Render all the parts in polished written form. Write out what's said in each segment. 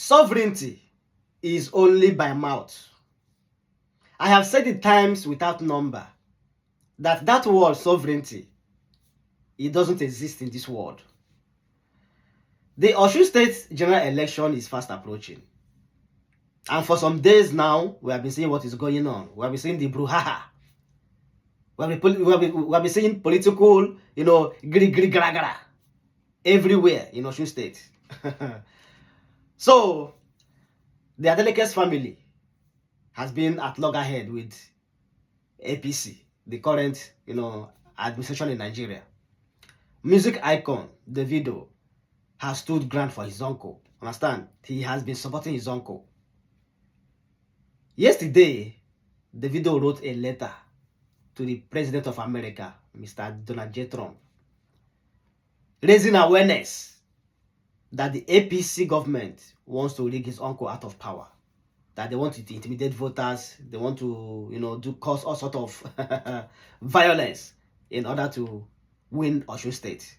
Sovereignty is only by mouth. I have said it times without number that word sovereignty, it doesn't exist in this world. The Osun State general election is fast approaching. And for some days now, we have been seeing what is going on. We have been seeing the brouhaha. We have been seeing political, giri gara gara everywhere in Osun State. So, the Adelekes family has been at loggerhead with APC, the current, administration in Nigeria. Music icon Davido has stood ground for his uncle. Understand? He has been supporting his uncle. Yesterday, Davido wrote a letter to the President of America, Mr. Donald J. Trump, raising awareness that the APC government wants to rig his uncle out of power, that they want to intimidate voters, they want to, cause all sort of violence in order to win Osun State.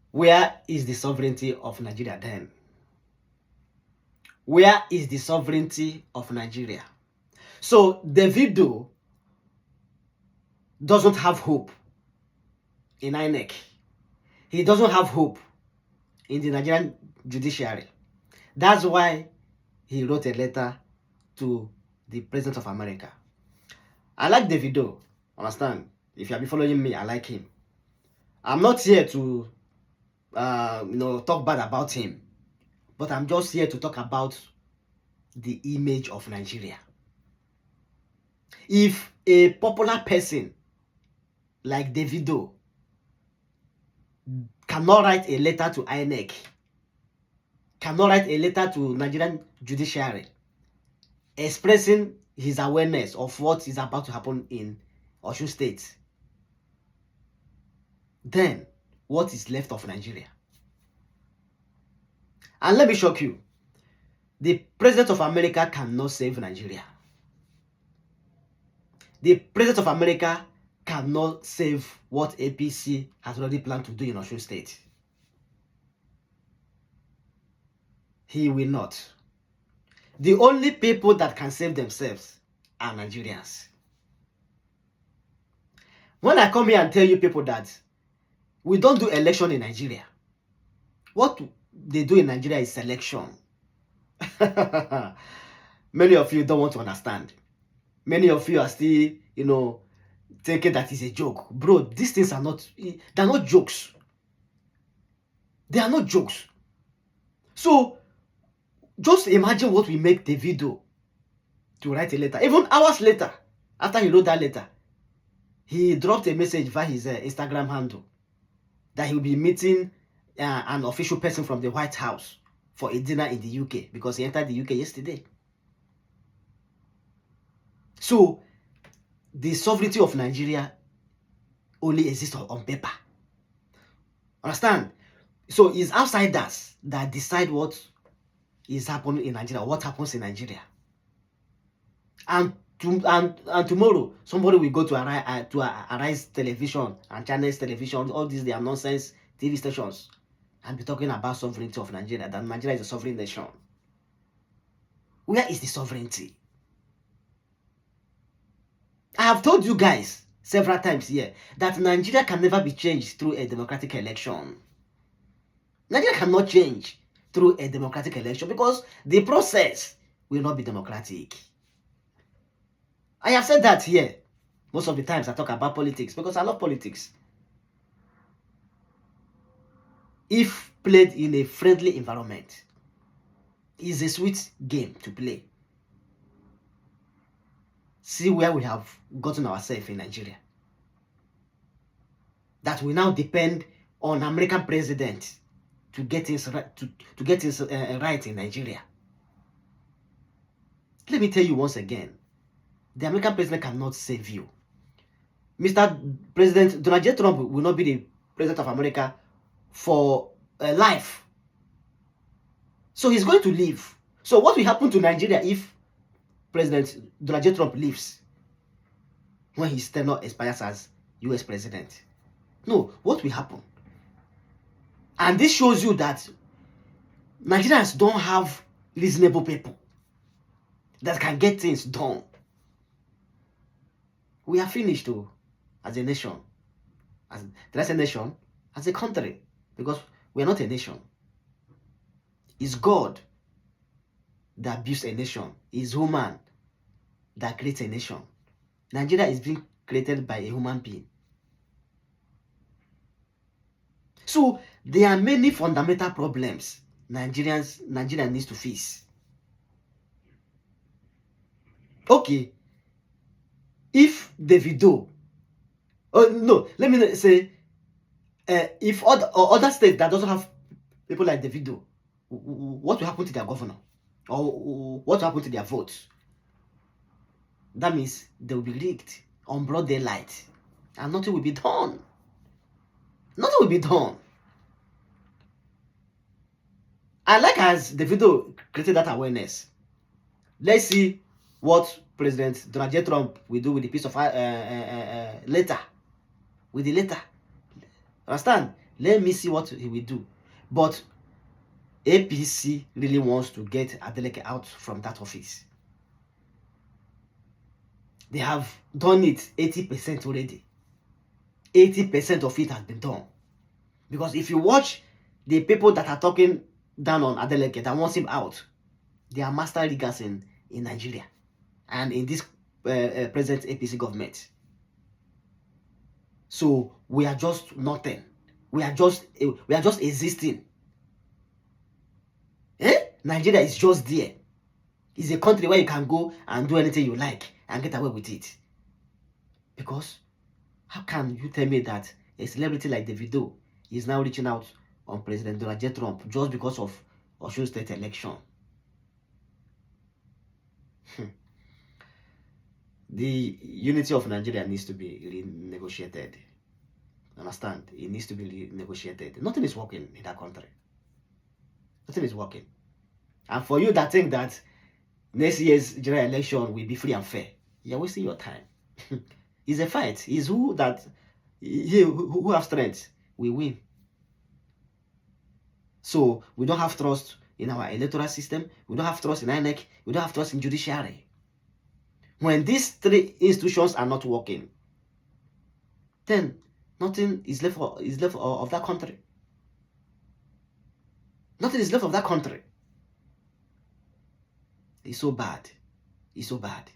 Where is the sovereignty of Nigeria then? Where is the sovereignty of Nigeria? So Davido doesn't have hope in INEC. He doesn't have hope in the Nigerian judiciary. That's why he wrote a letter to the President of America. I like Davido, understand? If you have been following me, I like him. I'm not here to talk bad about him, but I'm just here to talk about the image of Nigeria. If a popular person like Davido cannot write a letter to INEC, cannot write a letter to Nigerian judiciary expressing his awareness of what is about to happen in Osun State, then what is left of Nigeria? And let me shock you, the President of America cannot save Nigeria. The President of America cannot save what APC has already planned to do in Osun State. He will not. The only people that can save themselves are Nigerians. When I come here and tell you people that we don't do election in Nigeria, what they do in Nigeria is selection. Many of you don't want to understand. Many of you are still, thinking that is a joke. Bro, these things are not, they're not jokes. They are not jokes. So, just imagine what we make Davido to write a letter. Even hours later, after he wrote that letter, he dropped a message via his Instagram handle that he will be meeting an official person from the White House for a dinner in the UK because he entered the UK yesterday. So, the sovereignty of Nigeria only exists on paper. Understand? So, it's outsiders that decide what is happening in Nigeria, what happens in Nigeria. And tomorrow, somebody will go to Arise Television and Channels Television, all these their nonsense TV stations, and be talking about sovereignty of Nigeria, that Nigeria is a sovereign nation. Where is the sovereignty? I have told you guys several times here that Nigeria can never be changed through a democratic election. Nigeria cannot change through a democratic election because the process will not be democratic. I have said that here. Most of the times I talk about politics because I love politics. If played in a friendly environment, it's a sweet game to play. See where we have gotten ourselves in Nigeria. That we now depend on American president to get things right, to get things right in Nigeria. Let me tell you once again, the American president cannot save you. Mr. President Donald J. Trump will not be the president of America for life. So he's going to leave. So what will happen to Nigeria if President Donald J. Trump leaves when his tenure expires as US president? No, what will happen? And this shows you that Nigerians don't have reasonable people that can get things done. We are finished though, as a nation. Did I say nation? As a country. Because we are not a nation. It's God that builds a nation. It's human that creates a nation. Nigeria is being created by a human being. So there are many fundamental problems Nigeria needs to face. Okay, if Davido, oh no, let me say, if other states that doesn't have people like Davido, what will happen to their governor, or what will happen to their votes? That means they will be rigged on broad daylight, and nothing will be done. Nothing will be done. I like as Davido created that awareness. Let's see what President Donald J. Trump will do with the piece of letter. With the letter. Understand? Let me see what he will do. But APC really wants to get Adeleke out from that office. They have done it 80% already. 80% of it has been done. Because if you watch the people that are talking down on Adeleke that wants him out, they are master riggers in Nigeria and in this present APC government. So we are just nothing. We are just existing. Nigeria is just there. It's a country where you can go and do anything you like and get away with it. Because how can you tell me that a celebrity like Davido is now reaching out on President Donald J. Trump just because of Osun State election? The unity of Nigeria needs to be renegotiated. Understand? It needs to be renegotiated. Nothing is working in that country. Nothing is working. And for you that think that next year's general election will be free and fair, you're wasting your time. It's a fight. It's who have strength will win. So we don't have trust in our electoral system. We don't have trust in INEC. We don't have trust in judiciary. When these three institutions are not working, then nothing is left of that country. Nothing is left of that country. It's so bad. It's so bad.